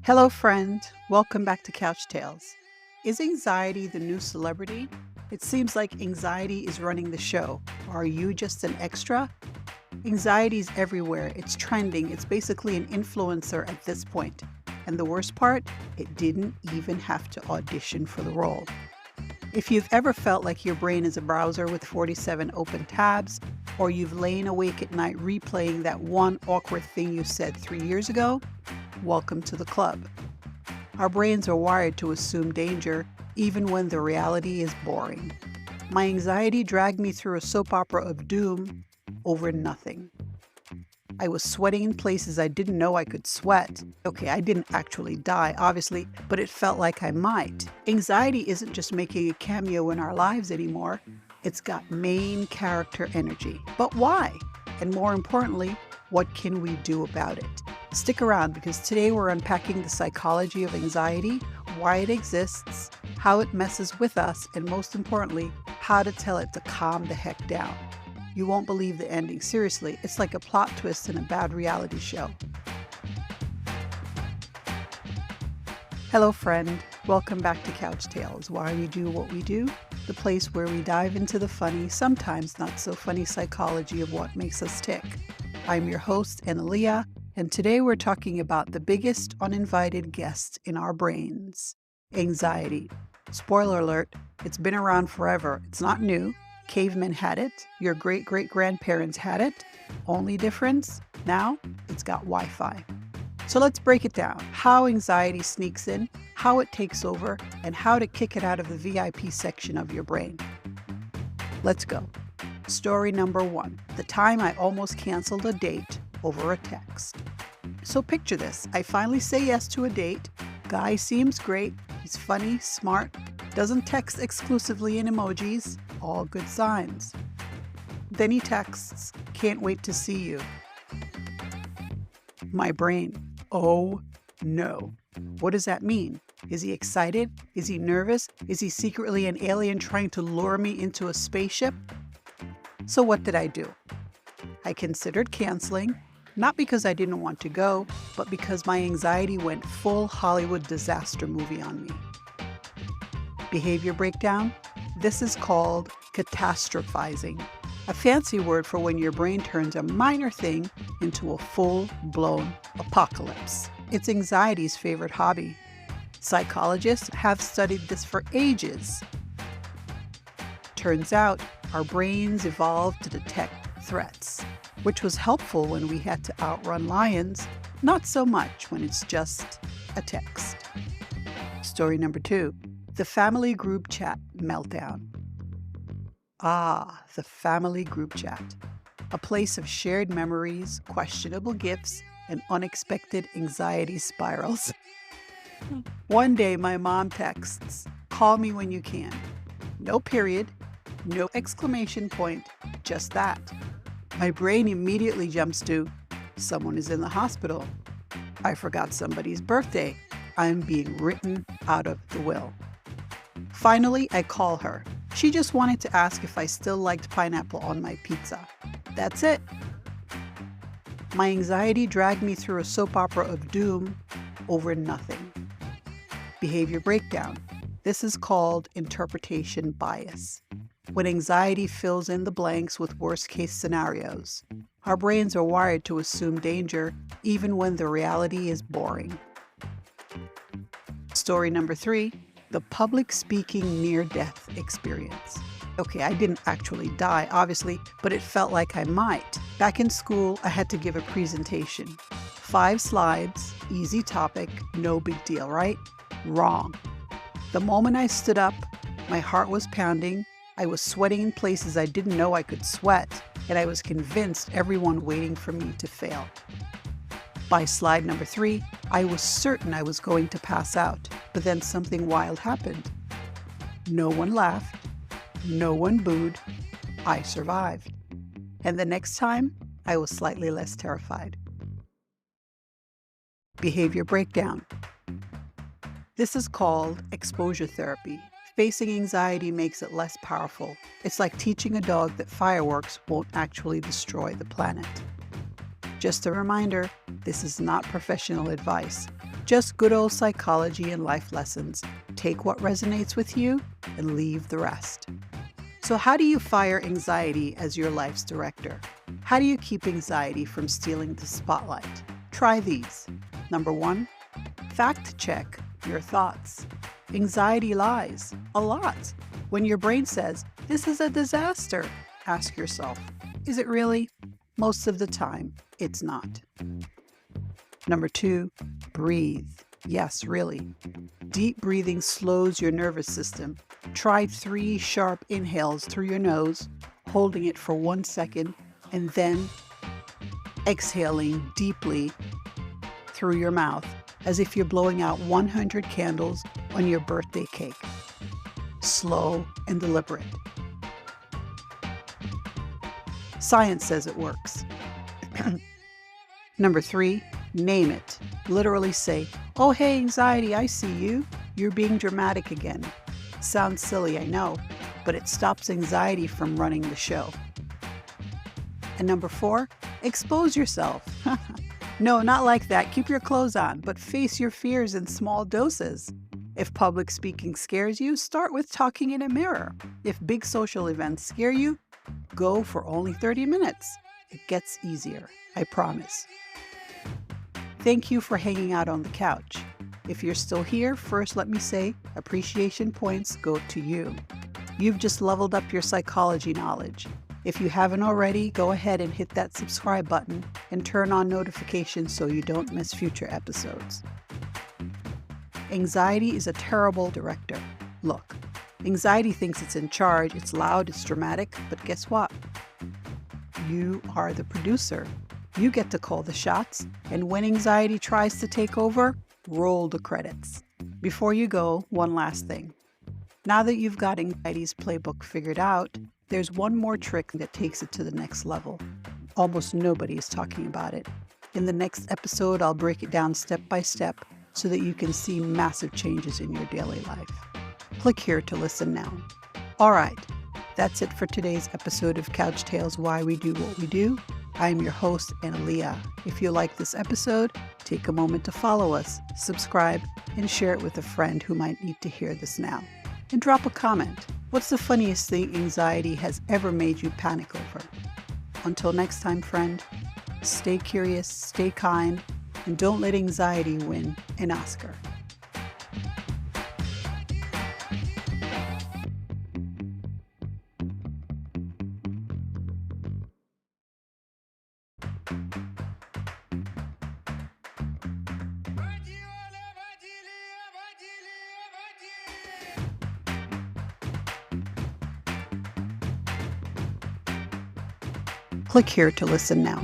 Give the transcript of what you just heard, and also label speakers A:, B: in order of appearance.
A: Hello, friend. Welcome back to Couch Tales. Is anxiety the new celebrity? It seems like anxiety is running the show. Are you just an extra? Anxiety is everywhere. It's trending. It's basically an influencer at this point. And the worst part, it didn't even have to audition for the role. If you've ever felt like your brain is a browser with 47 open tabs, or you've lain awake at night replaying that one awkward thing you said 3 years ago, welcome to the club. Our brains are wired to assume danger even when the reality is boring. My anxiety dragged me through a soap opera of doom over nothing. I was sweating in places I didn't know I could sweat. Okay, I didn't actually die, obviously, but it felt like I might. Anxiety isn't just making a cameo in our lives anymore. It's got main character energy. But why? And more importantly, what can we do about it? Stick around because today we're unpacking the psychology of anxiety, why it exists, how it messes with us, and most importantly, how to tell it to calm the heck down. You won't believe the ending. Seriously, it's like a plot twist in a bad reality show. Hello, friend. Welcome back to Couch Tales, why we do what we do, the place where we dive into the funny, sometimes not so funny psychology of what makes us tick. I'm your host, Analia, and today we're talking about the biggest uninvited guest in our brains, anxiety. Spoiler alert, it's been around forever. It's not new. Cavemen had it. Your great-great-grandparents had it. Only difference, now it's got Wi-Fi. So let's break it down. How anxiety sneaks in, how it takes over, and how to kick it out of the VIP section of your brain. Let's go. Story number 1. The time I almost canceled a date over a text. So picture this. I finally say yes to a date. Guy seems great. He's funny, smart, doesn't text exclusively in emojis. All good signs. Then he texts, "Can't wait to see you." My brain, oh no. What does that mean? Is he excited? Is he nervous? Is he secretly an alien trying to lure me into a spaceship? So what did I do? I considered canceling, not because I didn't want to go, but because my anxiety went full Hollywood disaster movie on me. Behavior breakdown? This is called catastrophizing, a fancy word for when your brain turns a minor thing into a full-blown apocalypse. It's anxiety's favorite hobby. Psychologists have studied this for ages. Turns out, our brains evolved to detect threats, which was helpful when we had to outrun lions, not so much when it's just a text. Story number 2. The family group chat meltdown. Ah, the family group chat. A place of shared memories, questionable gifts, and unexpected anxiety spirals. One day my mom texts, "Call me when you can." No period, no exclamation point, just that. My brain immediately jumps to, someone is in the hospital. I forgot somebody's birthday. I'm being written out of the will. Finally, I call her. She just wanted to ask if I still liked pineapple on my pizza. That's it. My anxiety dragged me through a soap opera of doom over nothing. Behavior breakdown. This is called interpretation bias. When anxiety fills in the blanks with worst-case scenarios, our brains are wired to assume danger even when the reality is boring. Story number 3. The public speaking near-death experience. Okay, I didn't actually die, obviously, but it felt like I might. Back in school, I had to give a presentation. 5 slides, easy topic, no big deal, right? Wrong. The moment I stood up, my heart was pounding, I was sweating in places I didn't know I could sweat, and I was convinced everyone waiting for me to fail. By slide number 3, I was certain I was going to pass out, but then something wild happened. No one laughed, no one booed, I survived. And the next time, I was slightly less terrified. Behavior breakdown. This is called exposure therapy. Facing anxiety makes it less powerful. It's like teaching a dog that fireworks won't actually destroy the planet. Just a reminder, this is not professional advice. Just good old psychology and life lessons. Take what resonates with you and leave the rest. So, how do you fire anxiety as your life's director? How do you keep anxiety from stealing the spotlight? Try these. Number 1, fact check your thoughts. Anxiety lies a lot. When your brain says, "This is a disaster," ask yourself, is it really? Most of the time, it's not. Number 2, breathe. Yes, really. Deep breathing slows your nervous system. Try 3 sharp inhales through your nose, holding it for 1 second, and then exhaling deeply through your mouth as if you're blowing out 100 candles on your birthday cake. Slow and deliberate. Science says it works. Number 3, name it. Literally say, "Oh, hey, anxiety, I see you. You're being dramatic again." Sounds silly, I know, but it stops anxiety from running the show. And number 4, expose yourself. No, not like that. Keep your clothes on, but face your fears in small doses. If public speaking scares you, start with talking in a mirror. If big social events scare you, go for only 30 minutes. It gets easier, I promise. Thank you for hanging out on the couch. If you're still here, first let me say appreciation points go to you. You've just leveled up your psychology knowledge. If you haven't already, go ahead and hit that subscribe button and turn on notifications so you don't miss future episodes. Anxiety is a terrible director. Look, anxiety thinks it's in charge, it's loud, it's dramatic, but guess what? You are the producer. You get to call the shots, and when anxiety tries to take over, roll the credits. Before you go, one last thing. Now that you've got anxiety's playbook figured out, there's one more trick that takes it to the next level. Almost nobody is talking about it. In the next episode, I'll break it down step by step so that you can see massive changes in your daily life. Click here to listen now. All right, that's it for today's episode of Couch Tales Why We Do What We Do. I am your host, Analia. If you like this episode, take a moment to follow us, subscribe, and share it with a friend who might need to hear this now. And drop a comment. What's the funniest thing anxiety has ever made you panic over? Until next time, friend, stay curious, stay kind, and don't let anxiety win an Oscar. Click here to listen now.